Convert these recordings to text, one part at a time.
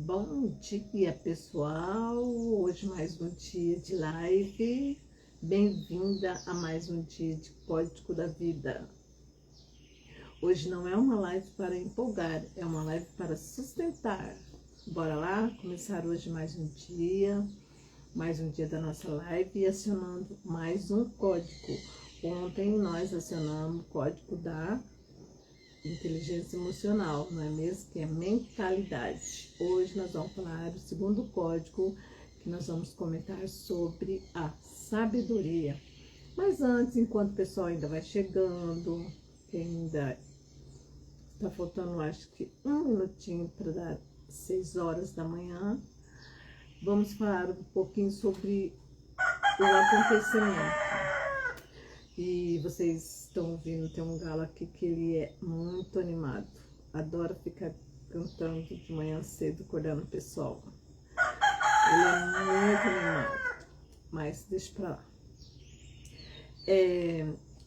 Bom dia, pessoal! Hoje mais um dia de live. Bem-vinda a mais um dia de Código da Vida. Hoje não é uma live para empolgar, é uma live para sustentar. Bora lá começar hoje mais um dia da nossa live e acionando mais um código. Ontem nós acionamos o código da inteligência emocional, não é mesmo? Que é mentalidade. Hoje nós vamos falar do segundo código, que nós vamos comentar sobre a sabedoria. Mas antes, enquanto o pessoal ainda vai chegando, que ainda está faltando, acho que um minutinho para dar 6 horas da manhã, vamos falar um pouquinho sobre o acontecimento. E vocês estão ouvindo, tem um galo aqui que ele é muito animado. Adora ficar cantando de manhã cedo, acordando o pessoal. Ele é muito animado, mas deixa pra lá.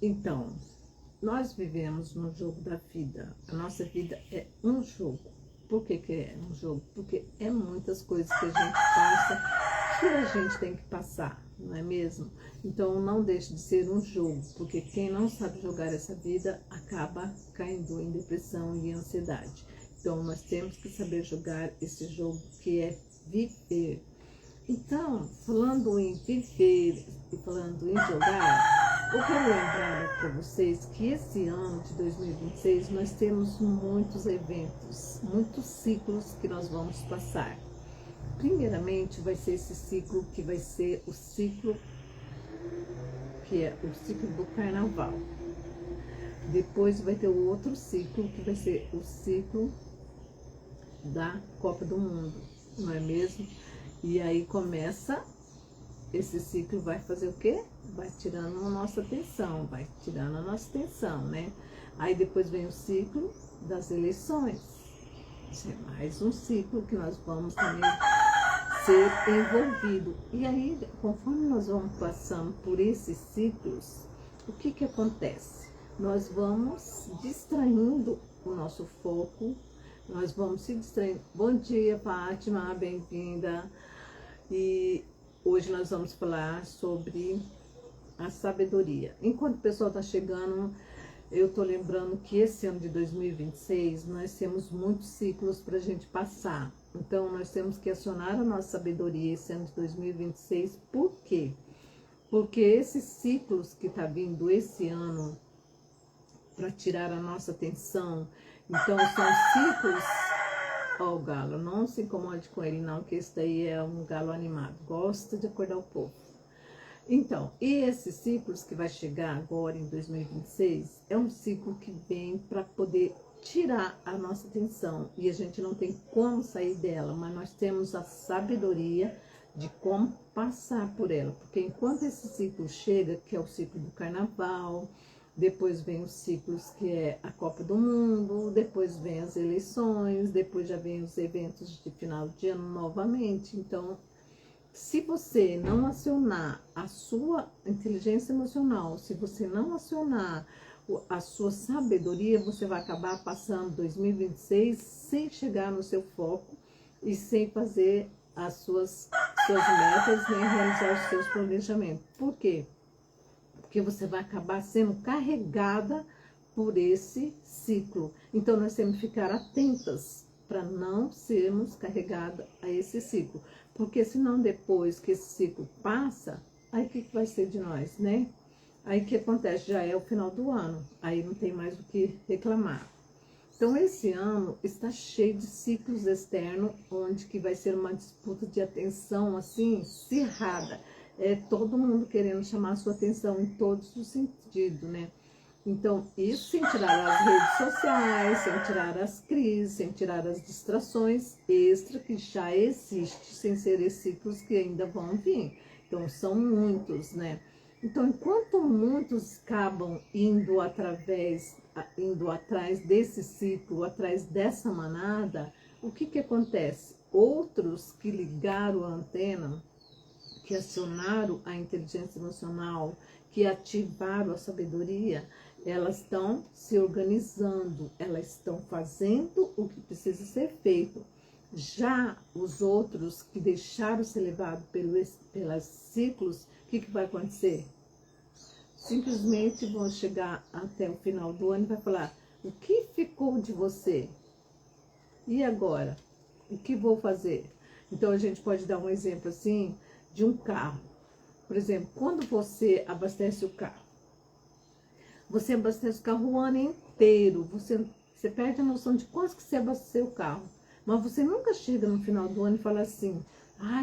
Então, nós vivemos no jogo da vida. A nossa vida é um jogo. Por que é um jogo? Porque é muitas coisas que a gente passa, que a gente tem que passar, não é mesmo? Então não deixe de ser um jogo, porque quem não sabe jogar essa vida acaba caindo em depressão e ansiedade. Então nós temos que saber jogar esse jogo que é viver. Então, falando em viver e falando em jogar, eu quero lembrar para vocês que esse ano de 2026 nós temos muitos eventos, muitos ciclos que nós vamos passar. Primeiramente vai ser esse ciclo que vai ser o ciclo que é o ciclo do carnaval. Depois vai ter o outro ciclo que vai ser o ciclo da Copa do Mundo, não é mesmo? E aí começa, esse ciclo vai fazer o quê? Vai tirando a nossa atenção, né? Aí depois vem o ciclo das eleições. Isso é mais um ciclo que nós vamos também ser envolvido. E aí, conforme nós vamos passando por esses ciclos, o que acontece? Nós vamos distraindo o nosso foco, nós vamos se distraindo. Bom dia, Fátima, bem-vinda. E hoje nós vamos falar sobre a sabedoria. Enquanto o pessoal está chegando, eu estou lembrando que esse ano de 2026 nós temos muitos ciclos para a gente passar. Então nós temos que acionar a nossa sabedoria esse ano de 2026. Por quê? Porque esses ciclos que está vindo esse ano para tirar a nossa atenção, então são ciclos. Ó, o galo, não se incomode com ele não, que esse daí é um galo animado, gosta de acordar o povo. Então, e esses ciclos que vai chegar agora em 2026, é um ciclo que vem para poder tirar a nossa atenção, e a gente não tem como sair dela, mas nós temos a sabedoria de como passar por ela, porque enquanto esse ciclo chega, que é o ciclo do carnaval, depois vem os ciclos que é a Copa do Mundo, depois vem as eleições, depois já vem os eventos de final de ano novamente. Então, se você não acionar a sua inteligência emocional, se você não acionar a sua sabedoria, você vai acabar passando 2026 sem chegar no seu foco e sem fazer as suas metas, nem realizar os seus planejamentos. Por quê? Porque você vai acabar sendo carregada por esse ciclo. Então, nós temos que ficar atentas para não sermos carregadas a esse ciclo. Porque senão, depois que esse ciclo passa, aí o que vai ser de nós, né? Aí o que acontece? Já é o final do ano. Aí não tem mais o que reclamar. Então, esse ano está cheio de ciclos externos, onde que vai ser uma disputa de atenção, assim, acirrada. É todo mundo querendo chamar a sua atenção em todos os sentidos, né? Então, isso sem tirar as redes sociais, sem tirar as crises, sem tirar as distrações extra que já existem, sem ser esses ciclos que ainda vão vir. Então, são muitos, né? Então, enquanto muitos acabam indo atrás desse ciclo, atrás dessa manada, o que acontece? Outros que ligaram a antena, que acionaram a inteligência emocional, que ativaram a sabedoria, elas estão se organizando, elas estão fazendo o que precisa ser feito. Já os outros que deixaram ser levados pelos ciclos, o que vai acontecer? Simplesmente vão chegar até o final do ano e vai falar, o que ficou de você? E agora? O que vou fazer? Então a gente pode dar um exemplo assim de um carro. Por exemplo, quando você abastece o carro, você abastece o carro o ano inteiro, você perde a noção de quanto que você abasteceu o carro. Mas você nunca chega no final do ano e fala assim,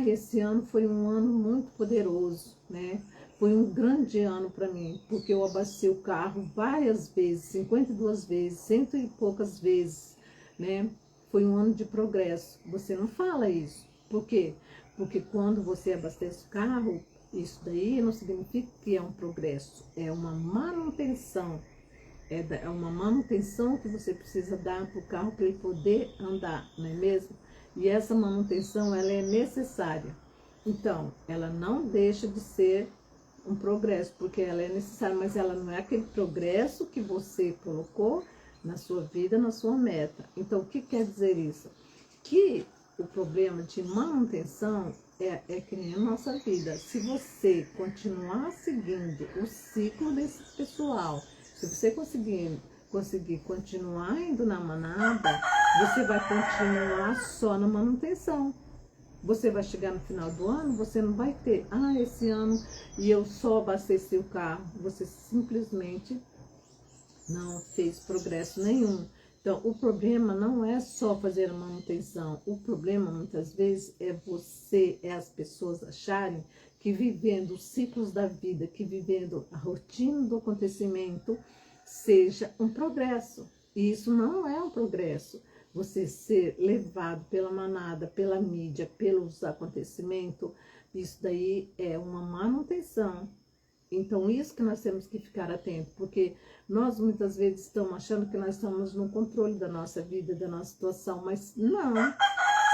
esse ano foi um ano muito poderoso, né? Foi um grande ano para mim, porque eu abasteci o carro várias vezes, 52 vezes, cento e poucas vezes, né? Foi um ano de progresso. Você não fala isso. Por quê? Porque quando você abastece o carro, isso daí não significa que é um progresso, é uma manutenção. É uma manutenção que você precisa dar para o carro para ele poder andar, não é mesmo? E essa manutenção, ela é necessária. Então, ela não deixa de ser um progresso, porque ela é necessária, mas ela não é aquele progresso que você colocou na sua vida, na sua meta. Então, o que quer dizer isso? Que o problema de manutenção é que nem a nossa vida. Se você continuar seguindo o ciclo desse pessoal, se você conseguir continuar indo na manada, você vai continuar só na manutenção. Você vai chegar no final do ano, você não vai ter, esse ano e eu só abasteci o carro. Você simplesmente não fez progresso nenhum. Então, o problema não é só fazer a manutenção. O problema, muitas vezes, é as pessoas acharem que vivendo os ciclos da vida, que vivendo a rotina do acontecimento, seja um progresso. E isso não é um progresso. Você ser levado pela manada, pela mídia, pelos acontecimentos, isso daí é uma manutenção. Então, isso que nós temos que ficar atentos, porque nós muitas vezes estamos achando que nós estamos no controle da nossa vida, da nossa situação, mas não.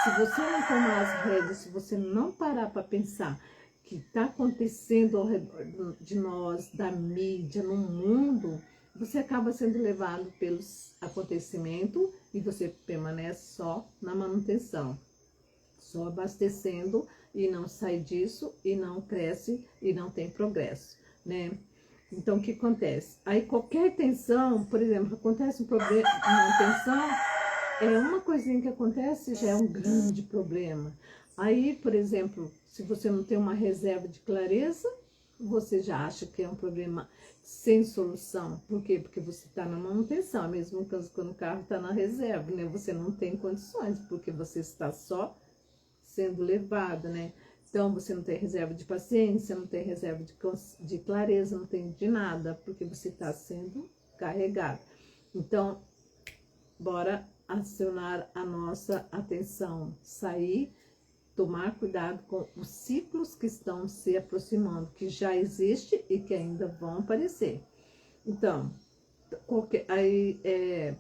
Se você não tomar as rédeas, se você não parar para pensar que está acontecendo ao redor de nós, da mídia, no mundo, você acaba sendo levado pelos acontecimentos e você permanece só na manutenção, só abastecendo e não sai disso e não cresce e não tem progresso, né? Então, o que acontece? Aí, qualquer tensão, por exemplo, acontece um problema, uma tensão, uma coisinha que acontece já é um grande problema. Aí, por exemplo, se você não tem uma reserva de clareza, você já acha que é um problema sem solução. Por quê? Porque você está na manutenção, a mesma coisa quando o carro está na reserva, né? Você não tem condições, porque você está só sendo levado, né? Então, você não tem reserva de paciência, não tem reserva de clareza, não tem de nada, porque você está sendo carregado. Então, bora acionar a nossa atenção, sair, tomar cuidado com os ciclos que estão se aproximando, que já existem e que ainda vão aparecer. Então,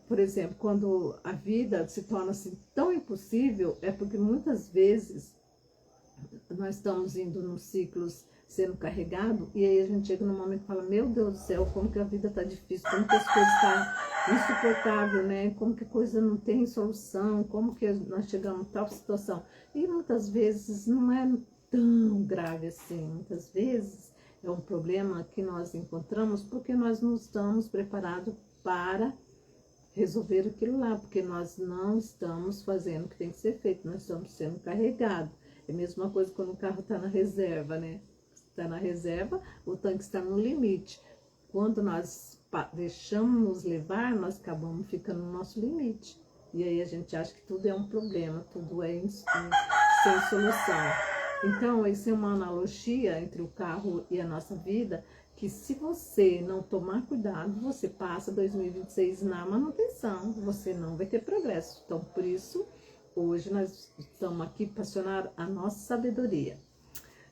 por exemplo, quando a vida se torna assim tão impossível, é porque muitas vezes nós estamos indo nos ciclos sendo carregado e aí a gente chega num momento e fala, meu Deus do céu, como que a vida tá difícil, como que as coisas tá insuportável, né? Como que a coisa não tem solução, como que nós chegamos a tal situação. E muitas vezes não é tão grave assim, muitas vezes é um problema que nós encontramos porque nós não estamos preparados para resolver aquilo lá, porque nós não estamos fazendo o que tem que ser feito, nós estamos sendo carregados. É a mesma coisa quando o carro está na reserva, né? Está na reserva, o tanque está no limite. Quando nós deixamos nos levar, nós acabamos ficando no nosso limite. E aí a gente acha que tudo é um problema, tudo é sem solução. Então, essa é uma analogia entre o carro e a nossa vida, que se você não tomar cuidado, você passa 2026 na manutenção, você não vai ter progresso. Então, por isso, hoje nós estamos aqui para acionar a nossa sabedoria.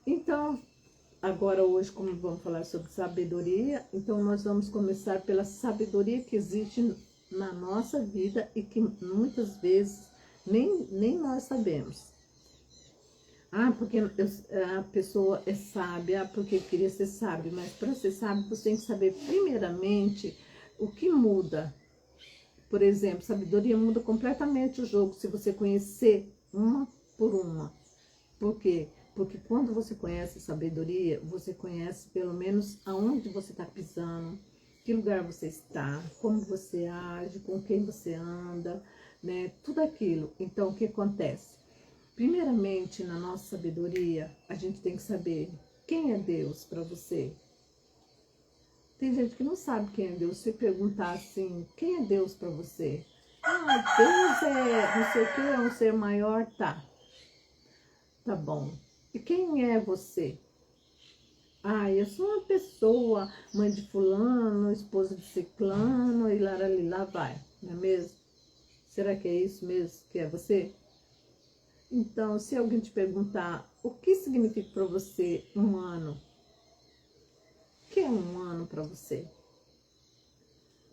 Então, agora hoje, como vamos falar sobre sabedoria, então nós vamos começar pela sabedoria que existe na nossa vida e que muitas vezes nem nós sabemos. Porque a pessoa é sábia, porque queria ser sábio, mas para ser sábio você tem que saber primeiramente o que muda. Por exemplo, sabedoria muda completamente o jogo se você conhecer uma por uma. Por quê? Porque quando você conhece sabedoria, você conhece pelo menos aonde você está pisando, que lugar você está, como você age, com quem você anda, né? Tudo aquilo. Então, o que acontece? Primeiramente, na nossa sabedoria, a gente tem que saber quem é Deus para você. Tem gente que não sabe quem é Deus. Se perguntar assim, quem é Deus para você? Ah, Deus é não sei o que, é um ser maior, tá. Tá bom. E quem é você? Ah, eu sou uma pessoa, mãe de fulano, esposa de ciclano, e lá vai, não é mesmo? Será que é isso mesmo que é você? Então, se alguém te perguntar o que significa para você um ano, o que é um ano para você?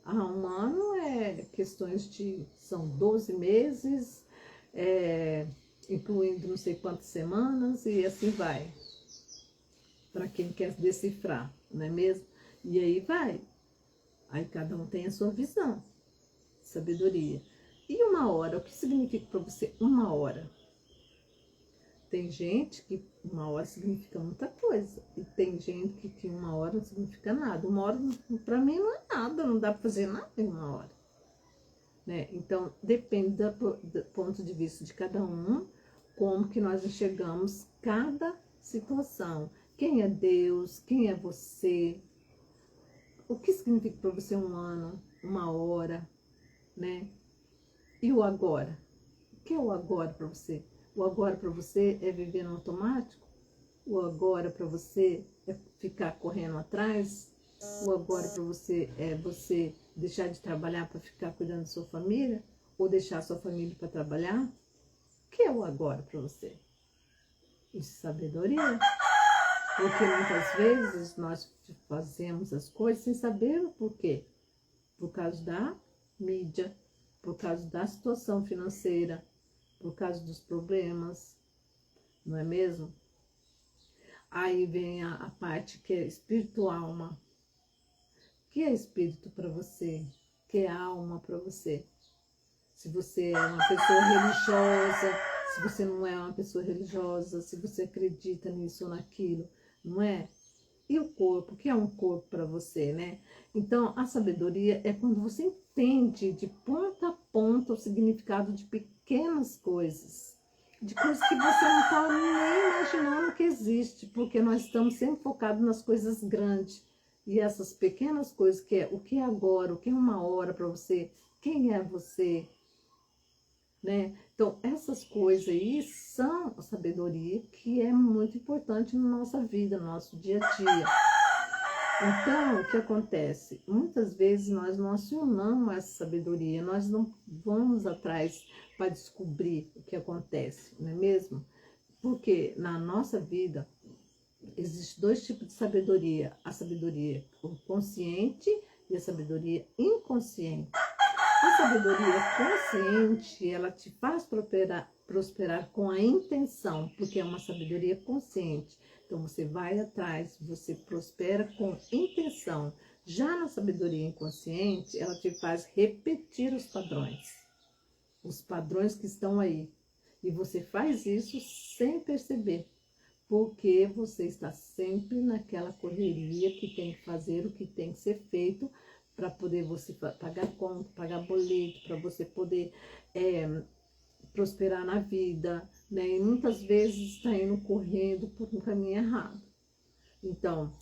Ah, um ano é questões de, são 12 meses, incluindo não sei quantas semanas, e assim vai. Para quem quer decifrar, não é mesmo? E aí vai. Aí cada um tem a sua visão, sabedoria. E uma hora, o que significa para você uma hora? Tem gente que uma hora significa muita coisa. E tem gente que uma hora não significa nada. Uma hora, para mim, não é nada. Não dá para fazer nada em uma hora. Né? Então, depende do ponto de vista de cada um, como que nós enxergamos cada situação. Quem é Deus? Quem é você? O que significa para você um ano, uma hora, né? E o agora? O que é o agora para você? O agora para você é viver no automático? O agora para você é ficar correndo atrás? O agora para você é você deixar de trabalhar para ficar cuidando da sua família? Ou deixar a sua família para trabalhar? O que é o agora para você? Isso é sabedoria. Porque muitas vezes nós fazemos as coisas sem saber o porquê. Por causa da mídia, por causa da situação financeira, por causa dos problemas, não é mesmo? Aí vem a parte que é espírito alma. O que é espírito para você? O que é alma para você? Se você é uma pessoa religiosa, se você não é uma pessoa religiosa, se você acredita nisso ou naquilo, não é? E o corpo? O que é um corpo para você, né? Então, a sabedoria é quando você entende de ponta a ponta o significado de pequenas coisas, de coisas que você não está nem imaginando que existe, porque nós estamos sempre focados nas coisas grandes. E essas pequenas coisas, que é o que é agora, o que é uma hora para você, quem é você, né? Então, essas coisas aí são a sabedoria que é muito importante na nossa vida, no nosso dia a dia. Então, o que acontece? Muitas vezes nós não acionamos essa sabedoria, nós não vamos atrás para descobrir o que acontece, não é mesmo? Porque na nossa vida existem dois tipos de sabedoria: a sabedoria consciente e a sabedoria inconsciente. A sabedoria consciente, ela te faz prosperar com a intenção, porque é uma sabedoria consciente. Então, você vai atrás, você prospera com intenção. Já na sabedoria inconsciente, ela te faz repetir os padrões que estão aí. E você faz isso sem perceber, porque você está sempre naquela correria que tem que fazer o que tem que ser feito para poder você pagar conta, pagar boleto, para você poder prosperar na vida, né? E muitas vezes está indo correndo por um caminho errado. Então,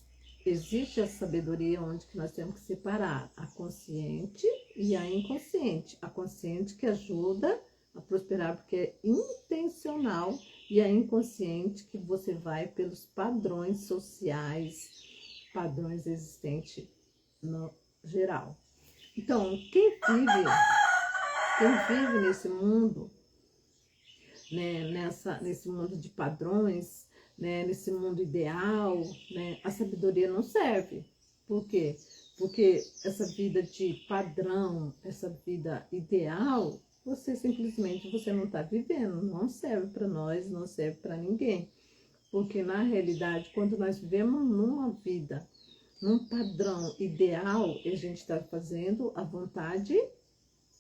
existe a sabedoria onde que nós temos que separar a consciente e a inconsciente. A consciente que ajuda a prosperar porque é intencional, e a inconsciente que você vai pelos padrões sociais, padrões existentes no geral. Então, quem vive nesse mundo, né, nesse mundo de padrões, né, nesse mundo ideal, né, a sabedoria não serve. Por quê? Porque essa vida de padrão, essa vida ideal, você simplesmente não está vivendo, não serve para nós, não serve para ninguém. Porque na realidade, quando nós vivemos numa vida, num padrão ideal, a gente está fazendo a vontade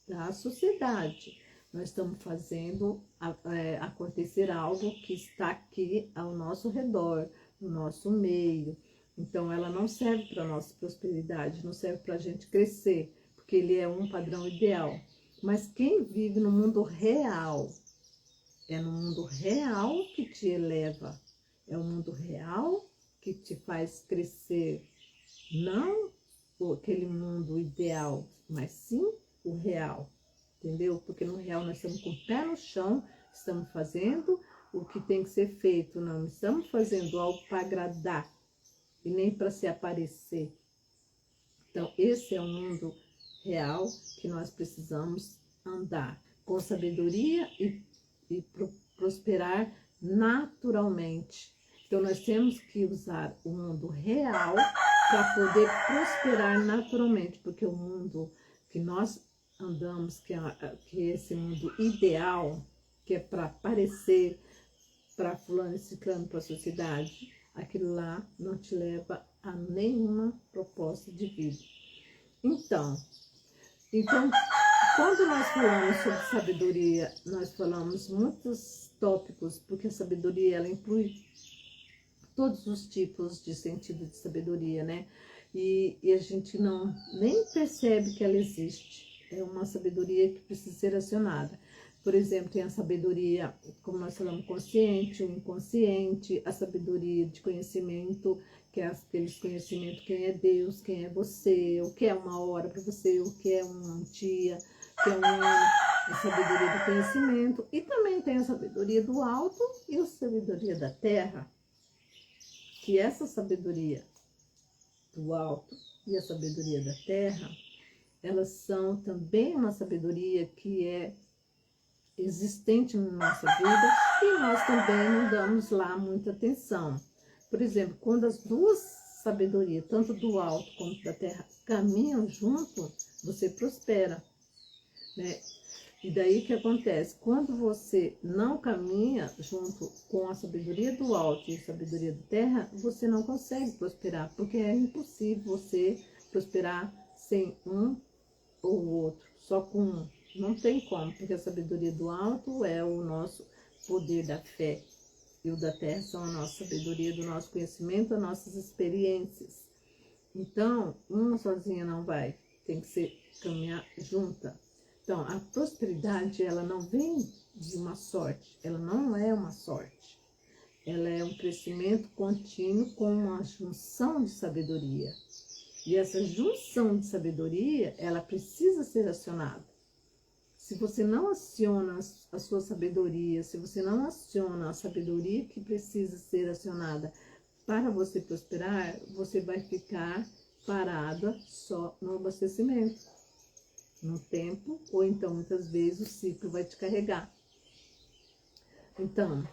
da sociedade. Nós estamos fazendo a acontecer algo que está aqui ao nosso redor, no nosso meio. Então, ela não serve para a nossa prosperidade, não serve para a gente crescer, porque ele é um padrão ideal. Mas quem vive no mundo real, é no mundo real que te eleva, é o mundo real que te faz crescer, não aquele mundo ideal, mas sim o real, entendeu? Porque no real nós estamos com o pé no chão, estamos fazendo o que tem que ser feito, não estamos fazendo algo para agradar e nem para se aparecer. Então, esse é o mundo real que nós precisamos andar com sabedoria e prosperar naturalmente. Então, nós temos que usar o mundo real para poder prosperar naturalmente, porque o mundo que nós andamos, que é esse mundo ideal, que é para aparecer para fulano e ciclano, para a sociedade, aquilo lá não te leva a nenhuma proposta de vida. Então, quando nós falamos sobre sabedoria, nós falamos muitos tópicos, porque a sabedoria, ela inclui todos os tipos de sentido de sabedoria, né? E a gente nem percebe que ela existe. É uma sabedoria que precisa ser acionada. Por exemplo, tem a sabedoria, como nós falamos, consciente, o inconsciente, a sabedoria de conhecimento, que é aqueles conhecimentos, quem é Deus, quem é você, o que é uma hora para você, o que é um dia, o que é um ano, a sabedoria do conhecimento. E também tem a sabedoria do alto e a sabedoria da terra, que essa sabedoria do alto e a sabedoria da terra, elas são também uma sabedoria que é existente na nossa vida e nós também não damos lá muita atenção. Por exemplo, quando as duas sabedorias, tanto do alto quanto da terra, caminham junto, você prospera, né? E daí que acontece? Quando você não caminha junto com a sabedoria do alto e a sabedoria da terra, você não consegue prosperar, porque é impossível você prosperar sem um ou o outro, só com um. Não tem como, porque a sabedoria do alto é o nosso poder da fé e o da terra são a nossa sabedoria do nosso conhecimento, as nossas experiências. Então, uma sozinha não vai, tem que ser caminhar junta. Então, a prosperidade, ela não vem de uma sorte, ela não é uma sorte. Ela é um crescimento contínuo com uma junção de sabedoria. E essa junção de sabedoria, ela precisa ser acionada. Se você não aciona a sua sabedoria, se você não aciona a sabedoria que precisa ser acionada para você prosperar, você vai ficar parada só no abastecimento, no tempo, ou então muitas vezes o ciclo vai te carregar. Então,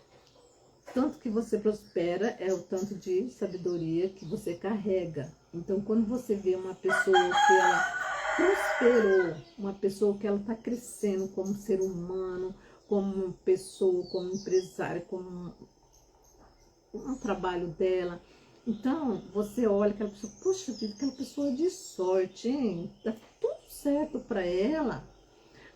tanto que você prospera é o tanto de sabedoria que você carrega. Então, quando você vê uma pessoa que ela prosperou, uma pessoa que ela está crescendo como ser humano, como pessoa, como empresária, como um trabalho dela. Então, você olha aquela pessoa, poxa vida, aquela pessoa é de sorte, hein? Dá tudo certo para ela.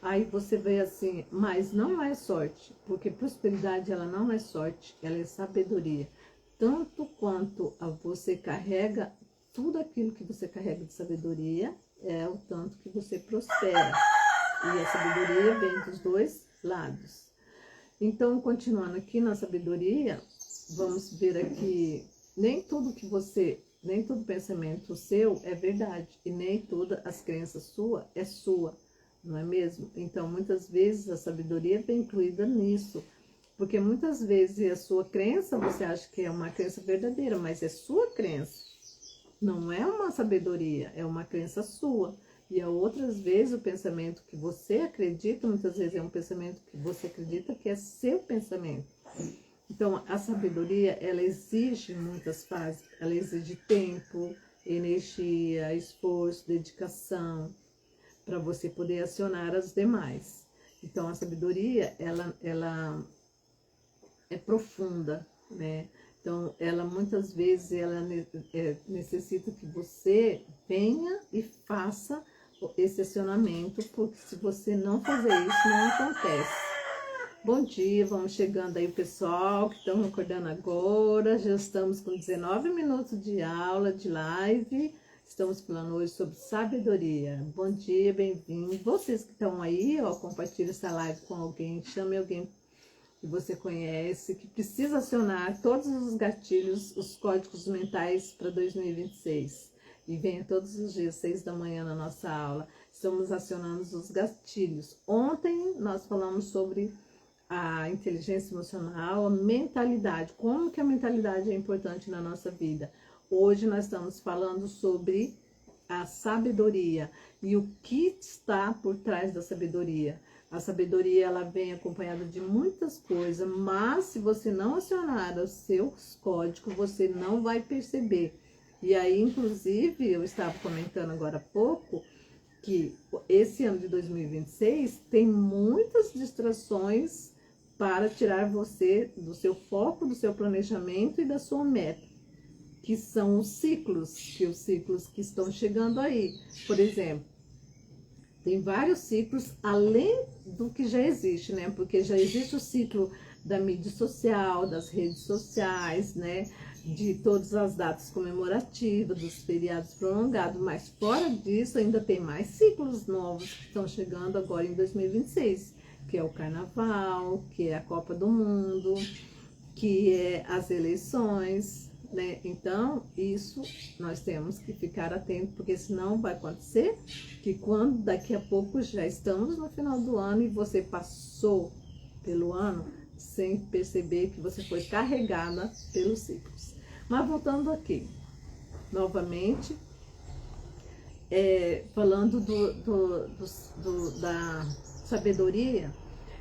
Aí você vê assim, mas não é sorte, porque prosperidade ela não é sorte, ela é sabedoria. Tanto quanto você carrega, tudo aquilo que você carrega de sabedoria é o tanto que você prospera. E a sabedoria vem dos dois lados. Então, continuando aqui na sabedoria, vamos ver aqui, nem todo pensamento seu é verdade, e nem todas as crenças sua é sua, não é mesmo? Então, muitas vezes a sabedoria vem incluída nisso, porque muitas vezes a sua crença, você acha que é uma crença verdadeira, mas é sua crença. Não é uma sabedoria, é uma crença sua. E outras vezes o pensamento que você acredita, muitas vezes é um pensamento que você acredita que é seu pensamento. Então, a sabedoria, ela exige muitas fases. Ela exige tempo, energia, esforço, dedicação, para você poder acionar as demais. Então, a sabedoria, ela é profunda, né? Então, ela muitas vezes ela necessita que você venha e faça esse acionamento, porque se você não fazer isso, não acontece. Bom dia, vamos chegando aí o pessoal que estão acordando agora. Já estamos com 19 minutos de aula, de live. Estamos falando hoje sobre sabedoria. Bom dia, bem-vindo. Vocês que estão aí, ó, compartilhe essa live com alguém, chame alguém que você conhece, que precisa acionar todos os gatilhos, os códigos mentais para 2026. E venha todos os dias, 6 da manhã, na nossa aula. Estamos acionando os gatilhos. Ontem nós falamos sobre a inteligência emocional, a mentalidade, como que a mentalidade é importante na nossa vida. Hoje nós estamos falando sobre a sabedoria e o que está por trás da sabedoria. A sabedoria, ela vem acompanhada de muitas coisas, mas se você não acionar os seus códigos, você não vai perceber. E aí, inclusive, eu estava comentando agora há pouco, que esse ano de 2026 tem muitas distrações para tirar você do seu foco, do seu planejamento e da sua meta, que são os ciclos que estão chegando aí. Por exemplo, tem vários ciclos além do que já existe, né? Porque já existe o ciclo da mídia social, das redes sociais, né? De todas as datas comemorativas, dos feriados prolongados, mas fora disso ainda tem mais ciclos novos que estão chegando agora em 2026, que é o Carnaval, que é a Copa do Mundo, que é as eleições, né? Então, isso nós temos que ficar atentos, porque senão vai acontecer que quando daqui a pouco já estamos no final do ano e você passou pelo ano sem perceber que você foi carregada pelos ciclos. Mas voltando aqui, novamente, falando da sabedoria.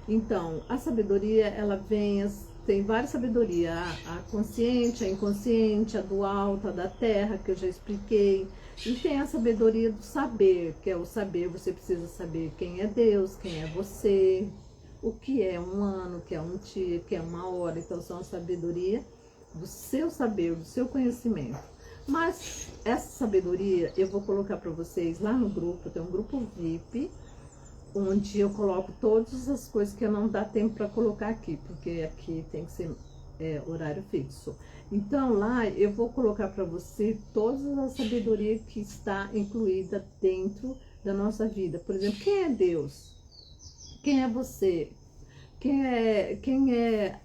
Então, a sabedoria, ela vem, tem várias sabedorias, a consciente, a inconsciente, a do alto, a da terra, que eu já expliquei. E tem a sabedoria do saber, que é o saber, você precisa saber quem é Deus, quem é você, o que é um ano, o que é um dia, o que é uma hora. Então, são a sabedoria do seu saber, do seu conhecimento. Mas essa sabedoria eu vou colocar para vocês lá no grupo. Eu tenho um grupo VIP, onde eu coloco todas as coisas que eu não dá tempo para colocar aqui, porque aqui tem que ser horário fixo. Então lá eu vou colocar para você toda a sabedoria que está incluída dentro da nossa vida. Por exemplo, quem é Deus? Quem é você? Quem é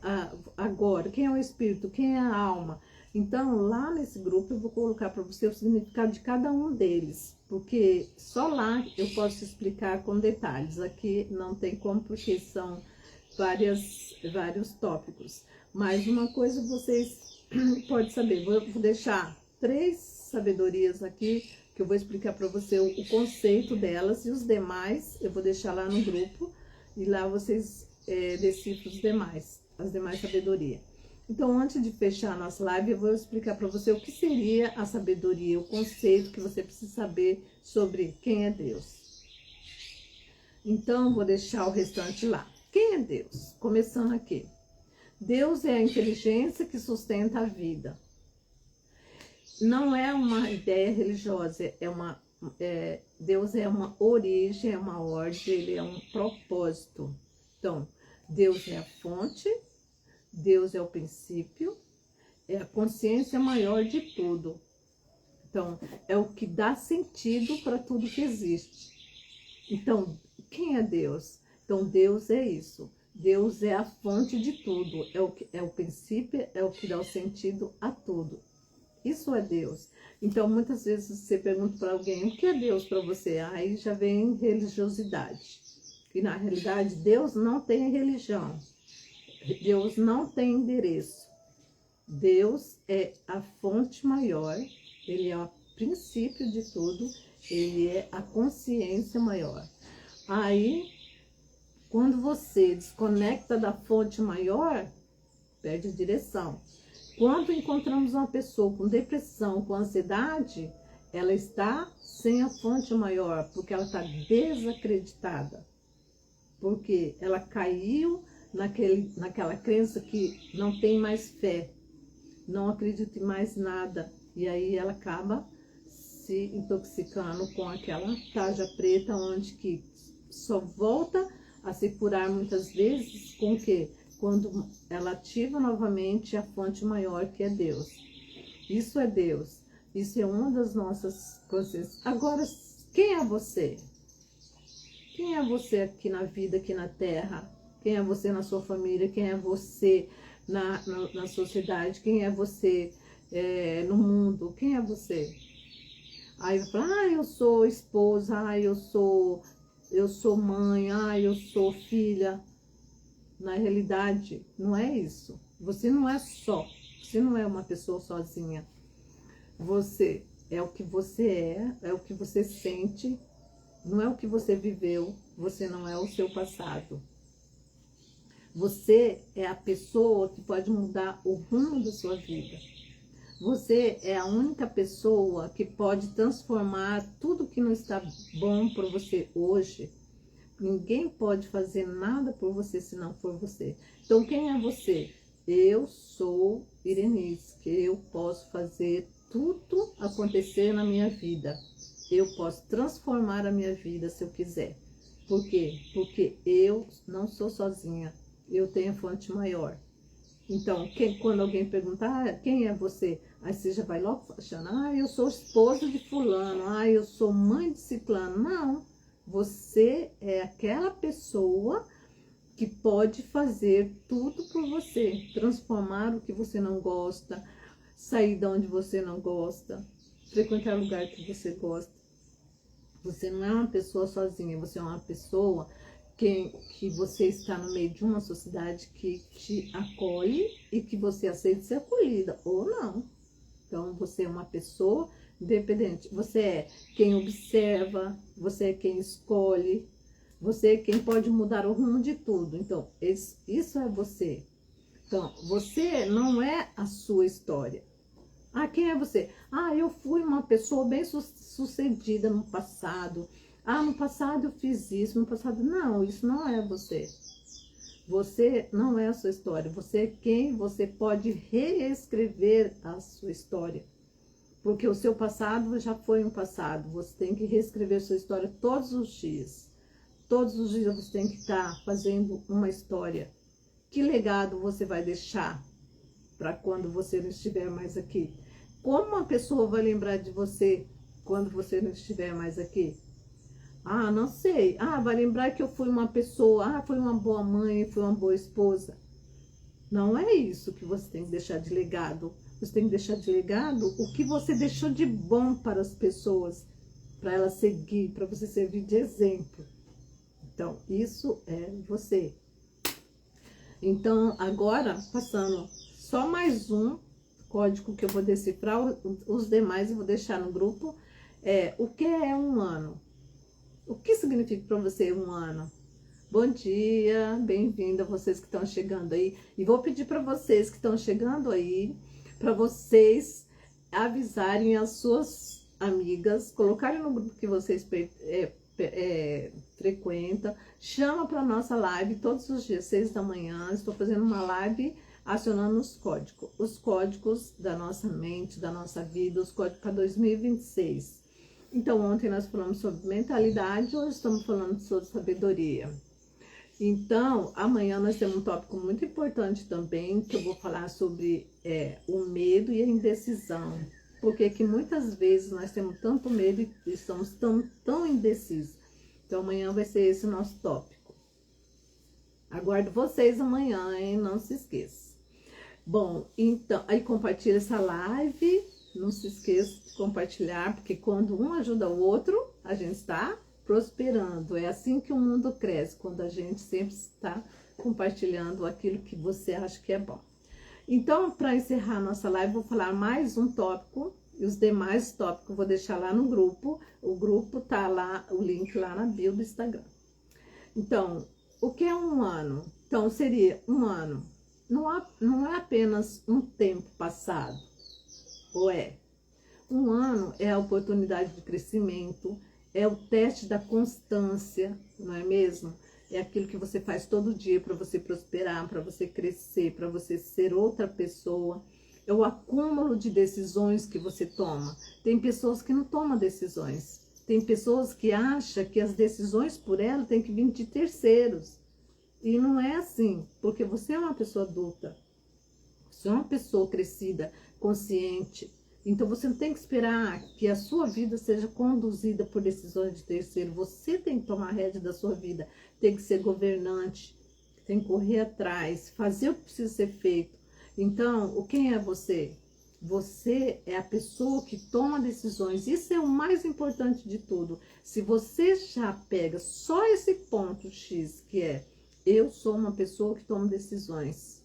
agora? Quem é o Espírito? Quem é a alma? Então, lá nesse grupo eu vou colocar para você o significado de cada um deles, porque só lá eu posso explicar com detalhes. Aqui não tem como, porque são vários tópicos. Mas uma coisa vocês podem saber, vou deixar 3 sabedorias aqui, que eu vou explicar para você o conceito delas, e os demais eu vou deixar lá no grupo, e lá vocês decifram as demais sabedorias. Então, antes de fechar a nossa live, eu vou explicar para você o que seria a sabedoria, o conceito que você precisa saber sobre quem é Deus. Então, vou deixar o restante lá. Quem é Deus? Começando aqui. Deus é a inteligência que sustenta a vida. Não é uma ideia religiosa, Deus é uma origem, é uma ordem, ele é um propósito. Então, Deus é a fonte, Deus é o princípio, é a consciência maior de tudo. Então, é o que dá sentido para tudo que existe. Então, quem é Deus? Então, Deus é isso. Deus é a fonte de tudo, é o princípio, é o que dá o sentido a tudo. Isso é Deus. Então, muitas vezes você pergunta para alguém, o que é Deus para você? Aí já vem religiosidade. E na realidade, Deus não tem religião. Deus não tem endereço. Deus é a fonte maior, ele é o princípio de tudo, ele é a consciência maior. Aí, quando você desconecta da fonte maior, perde a direção. Quando encontramos uma pessoa com depressão, com ansiedade, ela está sem a fonte maior, porque ela está desacreditada. Porque ela caiu naquela crença que não tem mais fé, não acredita em mais nada. E aí ela acaba se intoxicando com aquela tarja preta, onde que só volta a se curar muitas vezes com o quê? Quando ela ativa novamente a fonte maior, que é Deus. Isso é Deus. Isso é uma das nossas coisas. Agora, quem é você? Quem é você aqui na vida, aqui na Terra? Quem é você na sua família? Quem é você na sociedade? Quem é você no mundo? Quem é você? Aí eu falo, eu sou esposa, eu sou mãe, eu sou filha. Na realidade, não é isso. Você não é só, você não é uma pessoa sozinha. Você é o que você é o que você sente, não é o que você viveu, você não é o seu passado. Você é a pessoa que pode mudar o rumo da sua vida. Você é a única pessoa que pode transformar tudo que não está bom para você hoje. Ninguém pode fazer nada por você se não for você. Então, quem é você? Eu sou Irenice, que eu posso fazer tudo acontecer na minha vida. Eu posso transformar a minha vida se eu quiser. Por quê? Porque eu não sou sozinha. Eu tenho a fonte maior. Então, quando alguém perguntar, quem é você? Aí você já vai logo achando, eu sou esposa de fulano, eu sou mãe de ciclano. Não, você é aquela pessoa que pode fazer tudo por você, transformar o que você não gosta, sair de onde você não gosta, frequentar o lugar que você gosta. Você não é uma pessoa sozinha, você é uma pessoa que você está no meio de uma sociedade que te acolhe e que você aceita ser acolhida, ou não. Então, você é uma pessoa independente. Você é quem observa, você é quem escolhe, você é quem pode mudar o rumo de tudo. Então, isso é você. Então, você não é a sua história. Quem é você? Eu fui uma pessoa bem sucedida no passado. No passado eu fiz isso, no passado... Não, isso não é você. Você não é a sua história. Você é quem você pode reescrever a sua história. Porque o seu passado já foi um passado. Você tem que reescrever sua história todos os dias. Todos os dias você tem que estar fazendo uma história. Que legado você vai deixar para quando você não estiver mais aqui? Como uma pessoa vai lembrar de você quando você não estiver mais aqui? Não sei. Vai lembrar que eu fui uma pessoa, fui uma boa mãe, fui uma boa esposa. Não é isso que você tem que deixar de legado. Você tem que deixar de legado o que você deixou de bom para as pessoas, para elas seguir, para você servir de exemplo. Então, isso é você. Então, agora, passando só mais um código que eu vou decifrar, os demais eu vou deixar no grupo. O que é um ano? O que significa para você um ano? Bom dia, bem-vindo a vocês que estão chegando aí. E vou pedir para vocês que estão chegando aí, para vocês avisarem as suas amigas, colocarem no grupo que vocês frequentam, chama para nossa live todos os dias, 6 da manhã. Estou fazendo uma live acionando os códigos da nossa mente, da nossa vida, os códigos para 2026. Então, ontem nós falamos sobre mentalidade, hoje estamos falando sobre sabedoria. Então, amanhã nós temos um tópico muito importante também, que eu vou falar sobre o medo e a indecisão. Porque que muitas vezes nós temos tanto medo e estamos tão indecisos. Então, amanhã vai ser esse o nosso tópico. Aguardo vocês amanhã, hein? Não se esqueça. Bom, então, aí compartilha essa live. Não se esqueça de compartilhar, porque quando um ajuda o outro, a gente está prosperando. É assim que o mundo cresce, quando a gente sempre está compartilhando aquilo que você acha que é bom. Então, para encerrar nossa live, vou falar mais um tópico, e os demais tópicos eu vou deixar lá no grupo. O grupo tá lá, o link lá na bio do Instagram. Então, o que é um ano? Então, seria um ano. Não é apenas um tempo passado. Ou é? Um ano é a oportunidade de crescimento, é o teste da constância, não é mesmo? É aquilo que você faz todo dia para você prosperar, para você crescer, para você ser outra pessoa. É o acúmulo de decisões que você toma. Tem pessoas que não tomam decisões. Tem pessoas que acham que as decisões por ela têm que vir de terceiros. E não é assim, porque você é uma pessoa adulta. Você é uma pessoa crescida, consciente. Então você não tem que esperar que a sua vida seja conduzida por decisões de terceiro. Você tem que tomar a rédea da sua vida, tem que ser governante, tem que correr atrás, fazer o que precisa ser feito. Então, quem é você? Você é a pessoa que toma decisões. Isso é o mais importante de tudo. Se você já pega só esse ponto X, que é eu sou uma pessoa que toma decisões.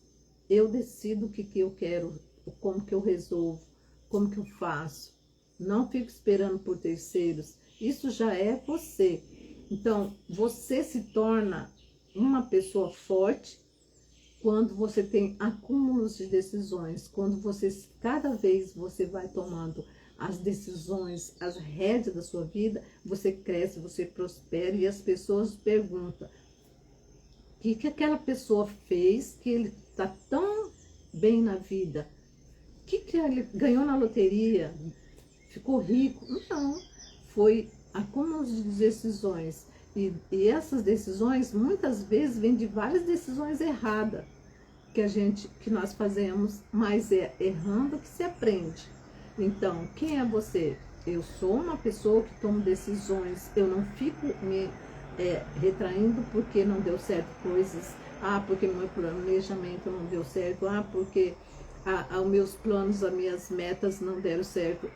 Eu decido o que eu quero, como que eu resolvo, como que eu faço. Não fico esperando por terceiros. Isso já é você. Então, você se torna uma pessoa forte quando você tem acúmulos de decisões, quando você, cada vez você vai tomando as decisões, as rédeas da sua vida, você cresce, você prospera e as pessoas perguntam: o que aquela pessoa fez que ele está tão bem na vida? O que ele ganhou na loteria? Ficou rico? Não, foi acúmulos de decisões. E essas decisões muitas vezes vêm de várias decisões erradas que nós fazemos, mas é errando que se aprende. Então, quem é você? Eu sou uma pessoa que toma decisões, eu não fico me retraindo porque não deu certo coisas, porque meu planejamento não deu certo, porque os meus planos, as minhas metas não deram certo.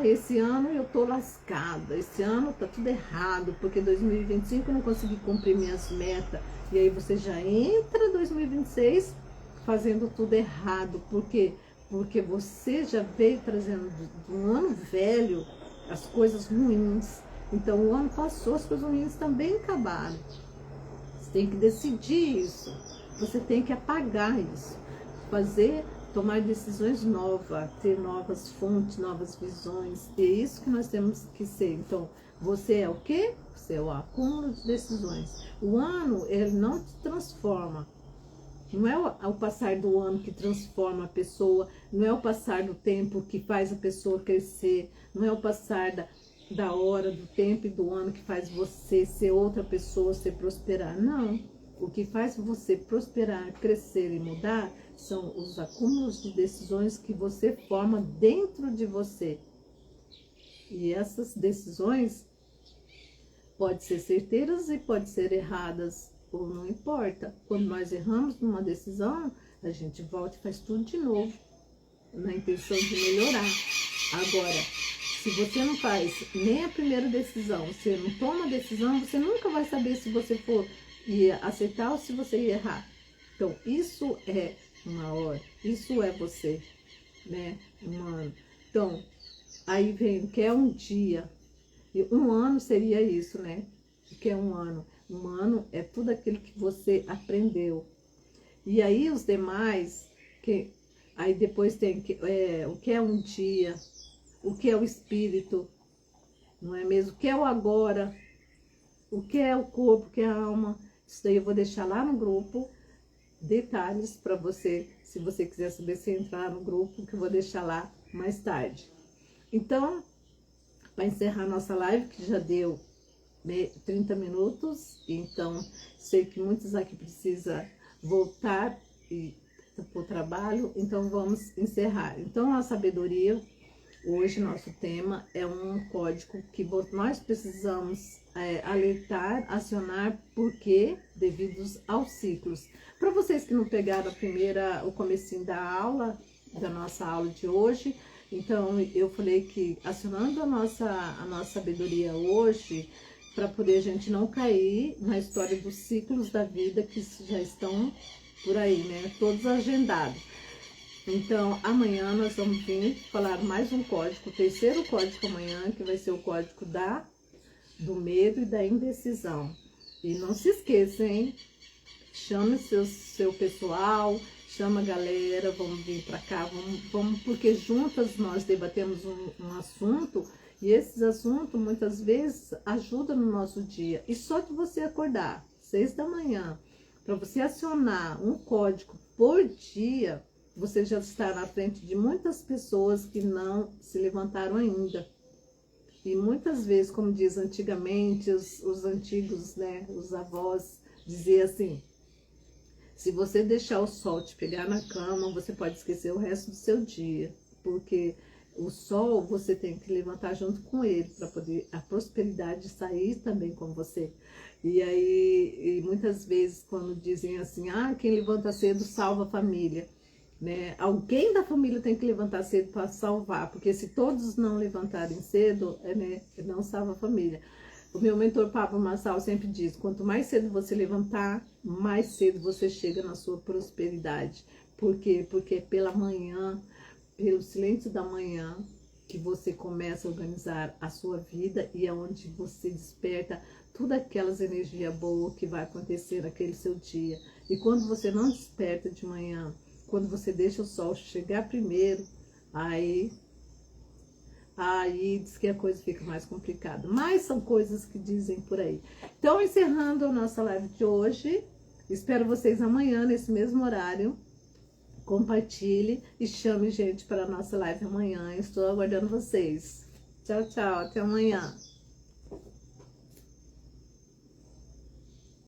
Esse ano eu tô lascada, esse ano tá tudo errado, porque 2025 eu não consegui cumprir minhas metas. E aí você já entra 2026 fazendo tudo errado, porque você já veio trazendo de um ano velho as coisas ruins. Então o ano passou, as coisas ruins também acabaram. Você tem que decidir isso, você tem que apagar isso, tomar decisões novas, ter novas fontes, novas visões. É isso que nós temos que ser. Então, você é o quê? Você é o acúmulo de decisões. O ano, ele não te transforma. Não é o passar do ano que transforma a pessoa, não é o passar do tempo que faz a pessoa crescer, não é o passar da hora, do tempo e do ano que faz você ser outra pessoa, ser prosperar. Não. O que faz você prosperar, crescer e mudar são os acúmulos de decisões que você forma dentro de você. E essas decisões podem ser certeiras e podem ser erradas, ou não importa. Quando nós erramos numa decisão, a gente volta e faz tudo de novo, na intenção de melhorar. Agora, se você não faz nem a primeira decisão, você não toma a decisão, você nunca vai saber se você for ia acertar ou se você ia errar. Então, isso é uma hora, isso é você, né? Um ano. Então, aí vem o que é um dia. E um ano seria isso, né? O que é um ano? Um ano é tudo aquilo que você aprendeu. E aí os demais, aí depois tem o que é um dia, o que é o espírito, não é mesmo? O que é o agora, o que é o corpo, o que é a alma. Isso daí eu vou deixar lá no grupo, detalhes para você, se você quiser saber, se entrar no grupo, que eu vou deixar lá mais tarde. Então, para encerrar nossa live, que já deu 30 minutos, então sei que muitos aqui precisam voltar para o trabalho, então vamos encerrar. Então, a sabedoria, hoje nosso tema é um código que nós precisamos alertar, acionar, porque devidos aos ciclos. Para vocês que não pegaram o comecinho da aula, da nossa aula de hoje, então eu falei que acionando a nossa sabedoria hoje, para poder a gente não cair na história dos ciclos da vida que já estão por aí, né? Todos agendados. Então, amanhã nós vamos vir falar mais um código, o terceiro código amanhã, que vai ser o código do medo e da indecisão. E não se esqueça, hein? Chame seu pessoal, chama a galera, vamos vir para cá, vamos, porque juntas nós debatemos um assunto, e esses assuntos muitas vezes ajudam no nosso dia. E só de você acordar 6 da manhã, para você acionar um código por dia, você já está na frente de muitas pessoas que não se levantaram ainda. E muitas vezes, como diz antigamente, os antigos, né, os avós, diziam assim: se você deixar o sol te pegar na cama, você pode esquecer o resto do seu dia, porque o sol você tem que levantar junto com ele para poder a prosperidade sair também com você. E aí, muitas vezes quando dizem assim, quem levanta cedo salva a família, né? Alguém da família tem que levantar cedo para salvar, porque se todos não levantarem cedo, né, não salva a família. O meu mentor Pablo Marçal sempre diz: quanto mais cedo você levantar, mais cedo você chega na sua prosperidade. Por quê? Porque é pela manhã, pelo silêncio da manhã, que você começa a organizar a sua vida e é onde você desperta todas aquelas energias boas que vai acontecer naquele seu dia. E quando você não desperta de manhã, quando você deixa o sol chegar primeiro, aí diz que a coisa fica mais complicada. Mas são coisas que dizem por aí. Então, encerrando a nossa live de hoje, espero vocês amanhã, nesse mesmo horário. Compartilhe e chame gente para a nossa live amanhã. Estou aguardando vocês. Tchau, tchau. Até amanhã.